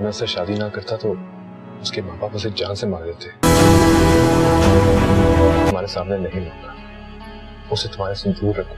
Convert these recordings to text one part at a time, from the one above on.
میں اس سے شادی نہ کرتا تو اس کے ماں باپ اسے جان سے مار دیتے. تمہارے سامنے نہیں لوں گا, اسے تمہارے سے دور رکھوں.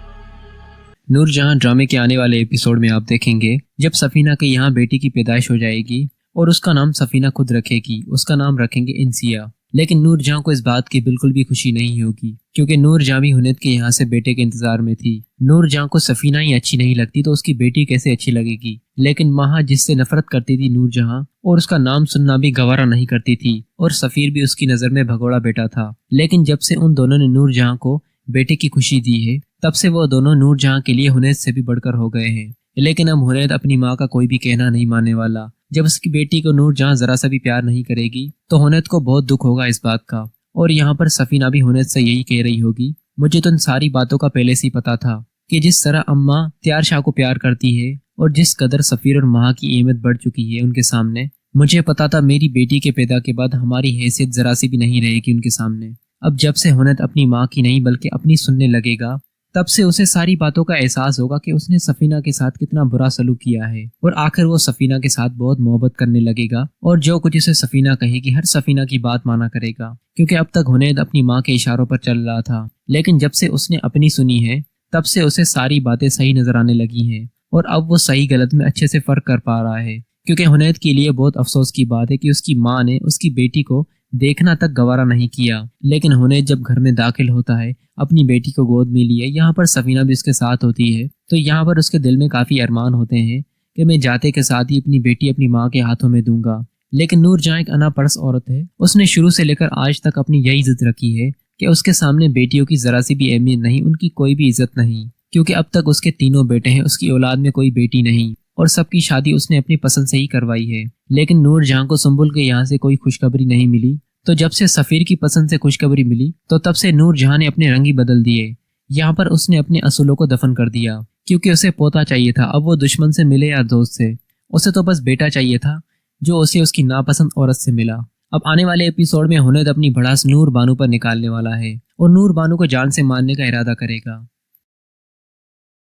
نور جہاں ڈرامے کے آنے والے ایپیسوڈ میں آپ دیکھیں گے جب سفینہ کے یہاں بیٹی کی پیدائش ہو جائے گی اور اس کا نام سفینہ خود رکھے گی, اس کا نام رکھیں گے انسیہ. لیکن نور جہاں کو اس بات کی بالکل بھی خوشی نہیں ہوگی کیونکہ نور جہاں بھی ہنید کے یہاں سے بیٹے کے انتظار میں تھی. نور جہاں کو سفینہ ہی اچھی نہیں لگتی تو اس کی بیٹی کیسے اچھی لگے گی. لیکن ماہا جس سے نفرت کرتی تھی نور جہاں اور اس کا نام سننا بھی گوارا نہیں کرتی تھی, اور سفیر بھی اس کی نظر میں بھگوڑا بیٹا تھا. لیکن جب سے ان دونوں نے نور جہاں کو بیٹے کی خوشی دی ہے تب سے وہ دونوں نور جہاں کے لیے ہنید سے بھی بڑھ کر ہو گئے ہیں. لیکن اب ہنید اپنی ماں کا کوئی بھی کہنا نہیں ماننے والا. جب اس کی بیٹی کو نور جہاں ذرا سا بھی پیار نہیں کرے گی تو ہنید کو بہت دکھ ہوگا اس بات کا. اور یہاں پر سفینہ بھی ہنید سے یہی کہہ رہی ہوگی, مجھے تو ان ساری باتوں کا پہلے سے ہی پتا تھا کہ جس طرح اماں تیار شاہ کو پیار کرتی ہے اور جس قدر سفیر اور ماہا کی اہمیت بڑھ چکی ہے ان کے سامنے, مجھے پتا تھا میری بیٹی کے پیدا کے بعد ہماری حیثیت ذرا سی بھی نہیں رہے گی ان کے سامنے. اب جب سے ہنید اپنی ماں کی نہیں بلکہ اپنی سننے لگے گا تب سے اسے ساری باتوں کا احساس ہوگا کہ اس نے سفینہ کے ساتھ کتنا برا سلوک کیا ہے, اور آخر وہ سفینہ کے ساتھ بہت محبت کرنے لگے گا اور جو کچھ اسے سفینہ کہے گی ہر سفینہ کی بات مانا کرے گا. کیونکہ اب تک ہنید اپنی ماں کے اشاروں پر چل رہا تھا, لیکن جب سے اس نے اپنی سنی ہے تب سے اسے ساری باتیں صحیح نظر آنے لگی ہیں, اور اب وہ صحیح غلط میں اچھے سے فرق کر پا رہا ہے. کیونکہ ہنید کے لیے بہت افسوس کی بات ہے کہ اس کی ماں نے اس کی بیٹی کو دیکھنا تک گوارا نہیں کیا. لیکن ہنید جب گھر میں داخل ہوتا ہے اپنی بیٹی کو گود میں لیے, یہاں پر سفینہ بھی اس کے ساتھ ہوتی ہے, تو یہاں پر اس کے دل میں کافی ارمان ہوتے ہیں کہ میں جاتے کے ساتھ ہی اپنی بیٹی اپنی ماں کے ہاتھوں میں دوں گا. لیکن نور جہاں ایک انا پرس عورت ہے, اس نے شروع سے لے کر آج تک اپنی یہی ضد رکھی ہے کہ اس کے سامنے بیٹیوں کی ذرا سی بھی اہمیت نہیں, ان کی کوئی بھی عزت نہیں. کیونکہ اب تک اس کے تینوں بیٹے ہیں, اس کی اولاد میں کوئی بیٹی نہیں, اور سب کی شادی اس نے اپنی پسند سے ہی کروائی ہے. لیکن نور جہاں کو سنبل کے یہاں سے کوئی خوشخبری نہیں ملی, تو جب سے سفیر کی پسند سے خوشخبری ملی تو تب سے نور جہاں نے اپنے رنگ ہی بدل دیے. یہاں پر اس نے اپنے اصولوں کو دفن کر دیا کیونکہ اسے پوتا چاہیے تھا. اب وہ دشمن سے ملے یا دوست سے, اسے تو بس بیٹا چاہیے تھا جو اسے اس کی ناپسند عورت سے ملا. اب آنے والے ایپیسوڈ میں ہنید اپنی بھڑاس نور بانو پر نکالنے والا ہے اور نور بانو کو جان سے مارنے کا ارادہ کرے گا.